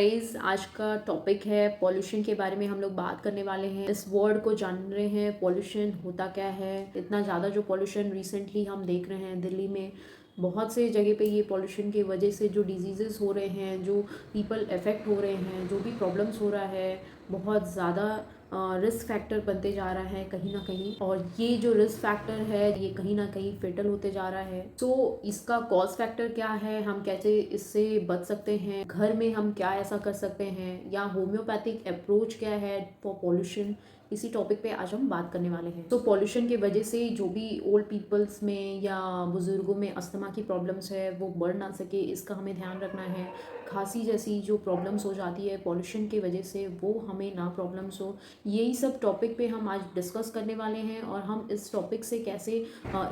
Guys, आज का topic है पॉल्यूशन के बारे में हम लोग बात करने वाले हैं। इस वर्ड को जान रहे हैं, पॉल्यूशन होता क्या है। इतना ज़्यादा जो पॉल्यूशन रिसेंटली हम देख रहे हैं दिल्ली में, बहुत से जगह पे ये पॉल्यूशन की वजह से जो डिजीज़ेस हो रहे हैं, जो पीपल अफेक्ट हो रहे हैं, जो भी प्रॉब्लम्स हो रहा है, बहुत ज़्यादा रिस्क फैक्टर बनते जा रहा है कहीं ना कहीं। और ये जो रिस्क फैक्टर है ये कहीं ना कहीं फेटल होते जा रहा है। तो इसका कॉज फैक्टर क्या है, हम कैसे इससे बच सकते हैं, घर में हम क्या ऐसा कर सकते हैं, या होम्योपैथिक अप्रोच क्या है फॉर पॉल्यूशन, इसी टॉपिक पे आज हम बात करने वाले हैं। तो पॉल्यूशन की वजह से जो भी ओल्ड पीपल्स में या बुजुर्गों में अस्थमा की प्रॉब्लम्स है वो बढ़ ना सके, इसका हमें ध्यान रखना है। खांसी जैसी जो प्रॉब्लम्स हो जाती है पॉल्यूशन की वजह से, वो हमें ना प्रॉब्लम्स हो। यही सब टॉपिक पे हम आज डिस्कस करने वाले हैं, और हम इस टॉपिक से कैसे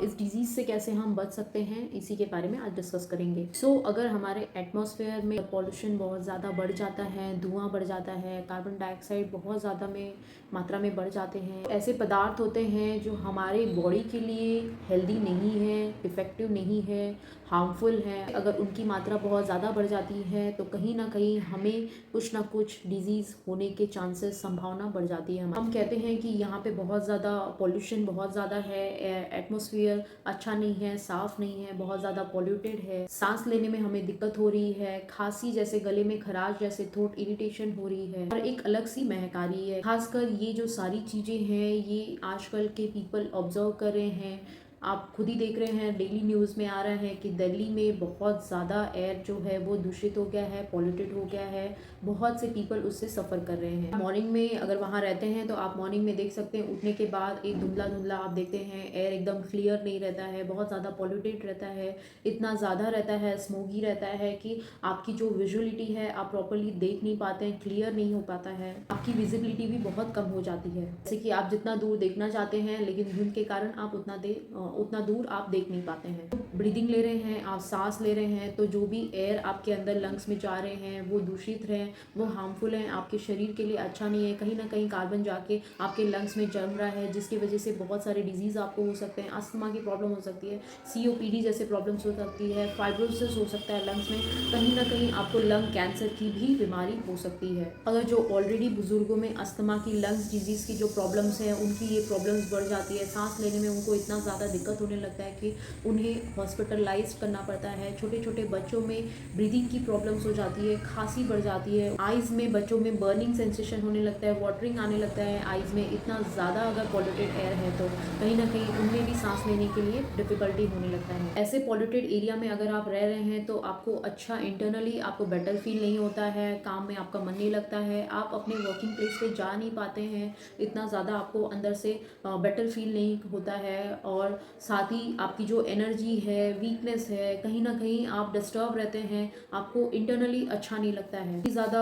इस डिजीज़ से कैसे हम बच सकते हैं, इसी के बारे में आज डिस्कस करेंगे। अगर हमारे एटमॉस्फेयर में पॉल्यूशन बहुत ज़्यादा बढ़ जाता है, धुआं बढ़ जाता है, कार्बन डाइऑक्साइड बहुत ज़्यादा में मात्रा में बढ़ जाते हैं, ऐसे पदार्थ होते हैं जो हमारे बॉडी के लिए हेल्दी नहीं है, इफ़ेक्टिव नहीं है, हार्मफुल है। अगर उनकी मात्रा बहुत ज़्यादा बढ़ जाती है तो कहीं ना कहीं हमें कुछ ना कुछ डिजीज़ होने के चांसेस, संभावना बढ़ जाती है। हम कहते हैं कि यहाँ पे बहुत ज़्यादा पॉल्यूशन बहुत ज़्यादा है, एटमॉस्फेयर अच्छा नहीं है, साफ़ नहीं है, बहुत ज़्यादा पॉल्यूटेड है, सांस लेने में हमें दिक्कत हो रही है, खांसी जैसे, गले में खराश जैसे, थ्रोट इरिटेशन हो रही है, और एक अलग सी महक आ रही है। खासकर ये जो सारी चीज़ें हैं ये आजकल के पीपल ऑब्जर्व कर रहे हैं। आप खुद ही देख रहे हैं, डेली न्यूज़ में आ रहा है कि दिल्ली में बहुत ज़्यादा एयर जो है वो दूषित हो गया है, पॉल्यूटेड हो गया है। बहुत से पीपल उससे सफ़र कर रहे हैं। मॉर्निंग में अगर वहाँ रहते हैं तो आप मॉर्निंग में देख सकते हैं, उठने के बाद एक धुंधला धुंधला आप देखते हैं, एयर एकदम क्लियर नहीं रहता है, बहुत ज़्यादा पॉल्यूटेड रहता है, इतना ज़्यादा रहता है, स्मोगी रहता है कि आपकी जो विजुअलिटी है आप प्रॉपरली देख नहीं पाते हैं, क्लियर नहीं हो पाता है, आपकी विजिबिलिटी भी बहुत कम हो जाती है। जैसे कि आप जितना दूर देखना चाहते हैं लेकिन धुंध के कारण आप उतना दूर आप देख नहीं पाते हैं। ब्रीदिंग ले रहे हैं, आप सांस ले रहे हैं, तो जो भी एयर आपके अंदर लंग्स में जा रहे हैं वो दूषित रहे, वो हार्मफुल है, आपके शरीर के लिए अच्छा नहीं है। कहीं ना कहीं कार्बन जाके आपके लंग्स में जम रहा है, जिसकी वजह से बहुत सारे डिजीज़ आपको हो सकते हैं। अस्थमा की प्रॉब्लम हो सकती है, COPD जैसे प्रॉब्लम्स हो सकती है, फाइब्रोसिस हो सकता है लंग्स में, कहीं ना कहीं आपको लंग कैंसर की भी बीमारी हो सकती है। अगर जो ऑलरेडी बुजुर्गों में अस्थमा की, लंग्स डिजीज़ की जो प्रॉब्लम्स हैं उनकी ये प्रॉब्लम्स बढ़ जाती है, सांस लेने में उनको इतना ज़्यादा दिक्कत होने लगता है कि उन्हें हॉस्पिटलाइज करना पड़ता है। छोटे छोटे बच्चों में ब्रीदिंग की प्रॉब्लम्स हो जाती है, खांसी बढ़ जाती है, आइज़ में बच्चों में बर्निंग सेंसेशन होने लगता है, वाटरिंग आने लगता है आइज़ में। इतना ज़्यादा अगर पॉल्यूटेड एयर है तो कहीं ना कहीं उनमें भी सांस लेने के लिए डिफ़िकल्टी होने लगता है। ऐसे पॉल्यूटेड एरिया में अगर आप रह रहे हैं तो आपको अच्छा, इंटरनली आपको बेटर फील नहीं होता है, काम में आपका मन नहीं लगता है, आप अपने वर्किंग प्लेस पे जा नहीं पाते हैं, इतना ज़्यादा आपको अंदर से बेटर फील नहीं होता है, और साथ ही आपकी जो एनर्जी है, वीकनेस है, कहीं ना कहीं आप डिस्टर्ब रहते हैं, आपको इंटरनली अच्छा नहीं लगता है। ज़्यादा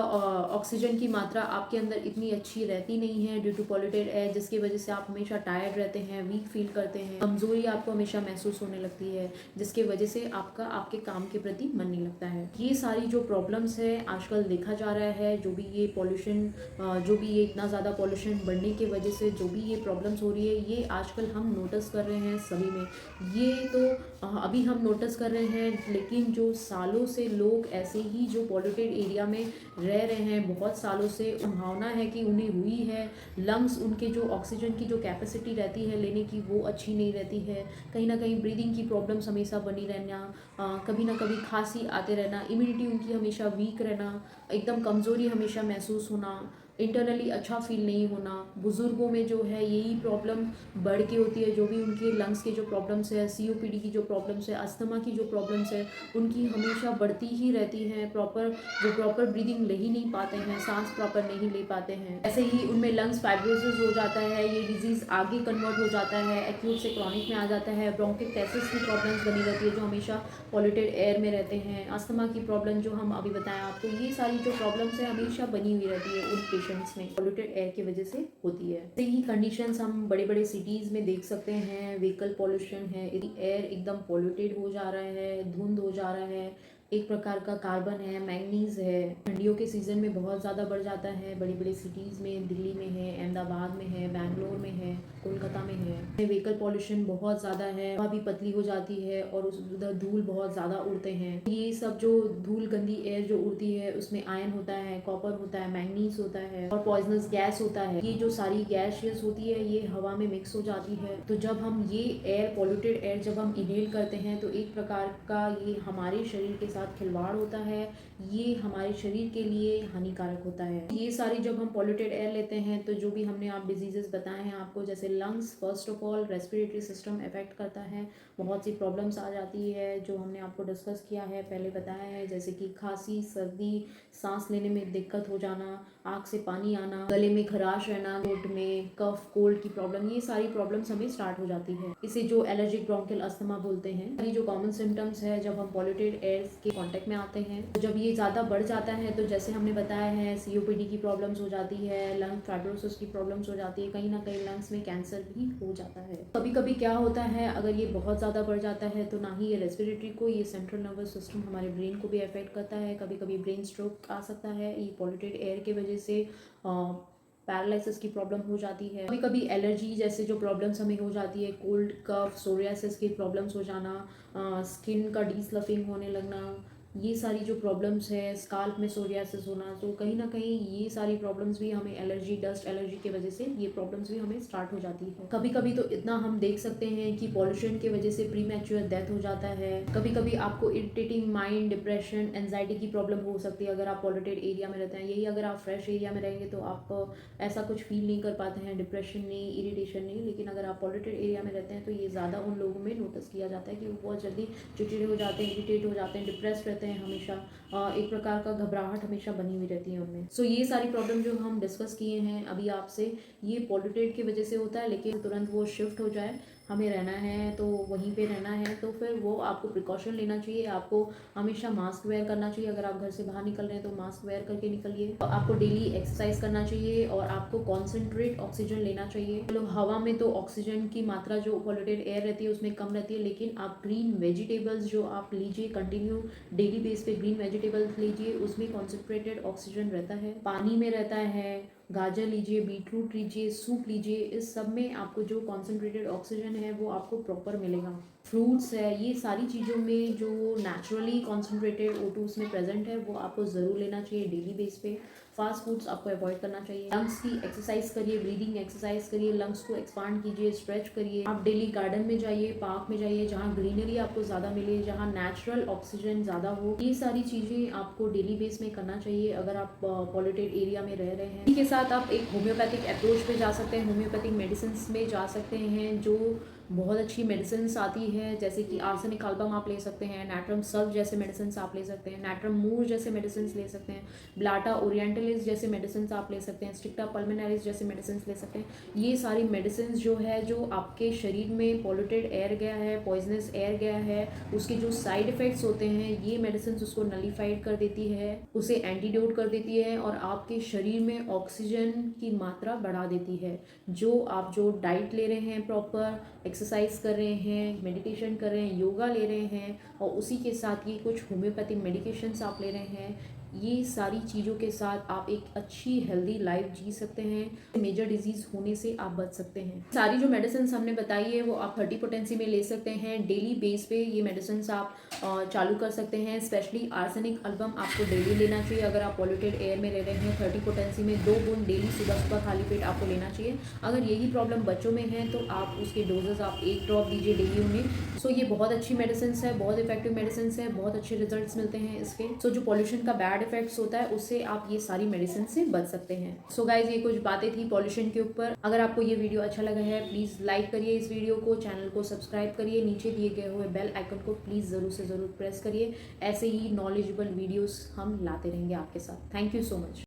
ऑक्सीजन की मात्रा आपके अंदर इतनी अच्छी रहती नहीं है ड्यू टू पॉल्यूटेड एयर, जिसकी वजह से आप हमेशा टायर्ड रहते हैं, वीक फील करते हैं, कमजोरी आपको हमेशा महसूस होने लगती है, जिसकी वजह से आपका आपके काम के प्रति मन नहीं लगता है। ये सारी जो प्रॉब्लम्स है आजकल देखा जा रहा है, जो भी ये पॉल्यूशन, जो भी ये इतना ज़्यादा पॉल्यूशन बढ़ने की वजह से जो भी ये प्रॉब्लम्स हो रही है, ये आजकल हम नोटिस कर रहे हैं सभी में। ये तो अभी हम नोटिस कर रहे हैं, लेकिन जो सालों से लोग ऐसे ही जो पॉल्यूटेड एरिया में रह रहे हैं बहुत सालों से, संभावना है कि उन्हें हुई है, लंग्स उनके जो ऑक्सीजन की जो कैपेसिटी रहती है लेने की वो अच्छी नहीं रहती है, कहीं ना कहीं ब्रीदिंग की प्रॉब्लम्स हमेशा बनी रहना, कभी ना कभी खांसी आते रहना, इम्यूनिटी उनकी हमेशा वीक रहना, एकदम कमज़ोरी हमेशा महसूस होना, इंटरनली अच्छा फील नहीं होना। बुज़ुर्गों में जो है यही प्रॉब्लम बढ़ के होती है, जो भी उनके लंग्स के जो प्रॉब्लम्स है, COPD की जो प्रॉब्लम्स है, अस्थमा की जो प्रॉब्लम्स है, उनकी हमेशा बढ़ती ही रहती हैं। प्रॉपर ब्रीदिंग ले ही नहीं पाते हैं, सांस प्रॉपर नहीं ले पाते हैं। ऐसे ही उनमें लंग्स फाइब्रोसिस हो जाता है, ये डिजीज़ आगे कन्वर्ट हो जाता है, एक्यूट से क्रॉनिक में आ जाता है, ब्रोंकिक्टेसिस की प्रॉब्लम्स बनी रहती है जो हमेशा पॉल्यूटेड एयर में रहते हैं, अस्थमा की प्रॉब्लम जो हम अभी बताएं आपको, ये सारी जो प्रॉब्लम्स है हमेशा बनी हुई रहती है उन पेशेंट्स में, पॉल्यूटेड एयर की वजह से होती है। ऐसे ही कंडीशंस हम बड़े बड़े सिटीज़ में देख सकते हैं, व्हीकल पॉल्यूशन है, एयर एकदम पॉल्यूटेड हो जा रहा है, धुंध हो जा रहा है, एक प्रकार का कार्बन है, मैंगनीज है। ठंडियों के सीज़न में बहुत ज़्यादा बढ़ जाता है, बड़ी बड़ी सिटीज़ में, दिल्ली में है, अहमदाबाद में है, बैंगलोर में है, कोलकाता में है। व्हीकल पॉल्यूशन बहुत ज़्यादा है, हवा भी पतली हो जाती है और उधर धूल बहुत ज़्यादा उड़ते हैं। ये सब जो धूल गंदी एयर जो उड़ती है उसमें आयन होता है, कॉपर होता है, मैंगनीज होता है और पॉइजनस गैस होता है। ये जो सारी गैसेस होती है ये हवा में मिक्स हो जाती है। तो जब हम ये एयर, पॉल्यूटेड एयर जब हम इनहेल करते हैं तो एक प्रकार का ये हमारे शरीर के साथ खिलवाड़ होता है, ये हमारे शरीर के लिए हानिकारक होता है। ये सारी जब हम पॉल्यूटेड एयर लेते हैं तो जो भी हमने आप डिजीजेस बताए हैं आपको, जैसे lungs, first of all respiratory system effect करता है, बहुत सी प्रॉब्लम्स आ जाती है जो हमने आपको डिस्कस किया है, पहले बताया है, जैसे कि खांसी, सर्दी, सांस लेने में दिक्कत हो जाना, आँख से पानी आना, गले में खराश रहना, थ्रोट में कफ, कोल्ड की प्रॉब्लम, ये सारी प्रॉब्लम्स हमें स्टार्ट हो जाती है। इसे जो एलर्जिक ब्रोंकियल अस्थमा बोलते हैं। ये जो कॉमन सिम्टम्स है जब हम पॉल्यूटेड एयर के कांटेक्ट में आते हैं, तो जब ये ज़्यादा बढ़ जाता है तो जैसे हमने बताया है COPD की प्रॉब्लम्स हो जाती है, लंग फाइब्रोसिस की प्रॉब्लम्स हो जाती है, कहीं ना कहीं लंग्स में कैंसर भी हो जाता है। कभी कभी क्या होता है, अगर ये बहुत ज़्यादा बढ़ जाता है तो ना ही ये रेस्पिरेटरी को, ये सेंट्रल नर्वस सिस्टम हमारे ब्रेन को भी अफेक्ट करता है। कभी कभी ब्रेन स्ट्रोक आ सकता है ये पॉल्यूटेड एयर के वजह से। पैरालिसिस की प्रॉब्लम हो जाती है। कभी कभी एलर्जी जैसे जो प्रॉब्लम्स हमें हो जाती है, कोल्ड, कफ, सोरियासिस की प्रॉब्लम्स हो जाना, स्किन का डीस्लफिंग होने लगना, ये सारी जो प्रॉब्लम्स है, स्काल्प में सोरियासिस होना, तो कहीं ना कहीं ये सारी प्रॉब्लम्स भी हमें एलर्जी, डस्ट एलर्जी की वजह से ये प्रॉब्लम्स भी हमें स्टार्ट हो जाती है। कभी कभी तो इतना हम देख सकते हैं कि पॉल्यूशन की वजह से प्रीमैच्योर डेथ हो जाता है। कभी कभी आपको इरिटेटिंग माइंड, डिप्रेशन, एंजाइटी की प्रॉब्लम हो सकती है अगर आप पॉल्यूटेड एरिया में रहते हैं। यही अगर आप फ्रेश एरिया में रहेंगे तो आप ऐसा कुछ फील नहीं कर पाते हैं, डिप्रेशन नहीं, इरिटेशन नहीं। लेकिन अगर आप पॉल्यूटेड एरिया में रहते हैं तो ये ज़्यादा उन लोगों में नोटिस किया जाता है कि वो बहुत जल्दी चिड़चिड़े हो जाते हैं, इरिटेट हो जाते हैं, डिप्रेस रहते हैं हमेशा। एक प्रकार का घबराहट हमेशा बनी हुई रहती है उनमें। सो ये सारी प्रॉब्लम जो हम डिस्कस किए हैं अभी आपसे, ये पॉल्यूटेड की वजह से होता है। लेकिन तुरंत वो शिफ्ट हो जाए, हमें रहना है तो वहीं पे रहना है, तो फिर वो आपको प्रिकॉशन लेना चाहिए। आपको हमेशा मास्क वेयर करना चाहिए। अगर आप घर से बाहर निकल रहे हैं तो मास्क वेयर करके निकलिए। तो आपको डेली एक्सरसाइज करना चाहिए और आपको कॉन्सेंट्रेट ऑक्सीजन लेना चाहिए। चलो, हवा में तो ऑक्सीजन की मात्रा जो पॉल्यूटेड एयर रहती है उसमें कम रहती है, लेकिन आप ग्रीन वेजिटेबल्स जो आप लीजिए, कंटिन्यू डेली बेस पे ग्रीन वेजिटेबल्स लीजिए, उसमें कॉन्सेंट्रेटेड ऑक्सीजन रहता है। पानी में रहता है, गाजर लीजिए, बीटरूट लीजिए, सूप लीजिए, इस सब में आपको जो कॉन्सेंट्रेटेड ऑक्सीजन है वो आपको प्रॉपर मिलेगा। फ्रूट्स है, ये सारी चीज़ों में जो नेचुरली कॉन्सेंट्रेटेड O2 उसमें प्रेजेंट है वो आपको ज़रूर लेना चाहिए डेली बेस पे। फास्ट फूड्स आपको अवॉइड करना चाहिए। लंग्स की एक्सरसाइज करिए, ब्रीदिंग एक्सरसाइज करिए, लंग्स को एक्सपांड कीजिए, स्ट्रेच करिए। आप डेली गार्डन में जाइए, पार्क में जाइए, जहाँ ग्रीनरी आपको ज़्यादा मिले, जहाँ नेचुरल ऑक्सीजन ज़्यादा हो। ये सारी चीज़ें आपको डेली बेस में करना चाहिए अगर आप पॉल्यूटेड एरिया में रह रहे हैं। इसी के साथ आप एक होम्योपैथिक अप्रोच पे जा सकते हैं, होम्योपैथिक मेडिसिन में जा सकते हैं, जो बहुत अच्छी मेडिसिन आती है, जैसे कि आर्सेनिक एल्बम आप ले सकते हैं, नैट्रम सल्फ जैसे मेडिसिन आप ले सकते हैं, नैट्रम मूर जैसे मेडिसिन ले सकते हैं, ब्लाटा ओरिएंटलिस जैसे मेडिसिन आप ले सकते हैं, स्टिक्टा पल्मोनारिस जैसे मेडिसिन ले सकते हैं। ये सारी मेडिसिन जो है, जो आपके शरीर में पॉल्यूटेड एयर गया है, पॉइजनस एयर गया है, उसके जो साइड इफेक्ट्स होते हैं, ये मेडिसिन उसको नलीफाइड कर देती है, उसे एंटीडोट कर देती है और आपके शरीर में ऑक्सीजन की मात्रा बढ़ा देती है। जो डाइट ले रहे हैं, प्रॉपर एक्सरसाइज कर रहे हैं, मेडिटेशन कर रहे हैं, योगा ले रहे हैं और उसी के साथ ये कुछ होम्योपैथिक मेडिकेशंस आप ले रहे हैं, ये सारी चीज़ों के साथ आप एक अच्छी हेल्दी लाइफ जी सकते हैं। मेजर डिजीज होने से आप बच सकते हैं। सारी जो मेडिसिन हमने बताई है वो आप 30 पोटेंसी में ले सकते हैं। डेली बेस पे ये मेडिसिन आप चालू कर सकते हैं। स्पेशली आर्सेनिक एल्बम आपको डेली लेना चाहिए अगर आप पॉल्यूटेड एयर में रह रहे हैं। 30 पोटेंसी में 2 बूंद डेली सुबह सुबह खाली पेट आपको लेना चाहिए। अगर यही प्रॉब्लम बच्चों में है तो आप उसके डोजेस आप 1 ड्रॉप दीजिए डेली उन्हें। सो ये बहुत अच्छी मेडिसिन है, बहुत इफेक्टिव मेडिसिन है, बहुत अच्छे रिजल्ट्स मिलते हैं इसके। सो जो पॉल्यूशन का बैड इफेक्ट्स होता है उससे आप ये सारी मेडिसिन से बच सकते हैं। सो गाइज, ये कुछ बातें थी पॉल्यूशन के ऊपर। अगर आपको ये वीडियो अच्छा लगा है प्लीज़ लाइक करिए इस वीडियो को, चैनल को सब्सक्राइब करिए, नीचे दिए गए हुए बेल आइकन को प्लीज़ ज़रूर से ज़रूर प्रेस करिए। ऐसे ही नॉलेजेबल वीडियोस हम लाते रहेंगे आपके साथ। Thank you so much.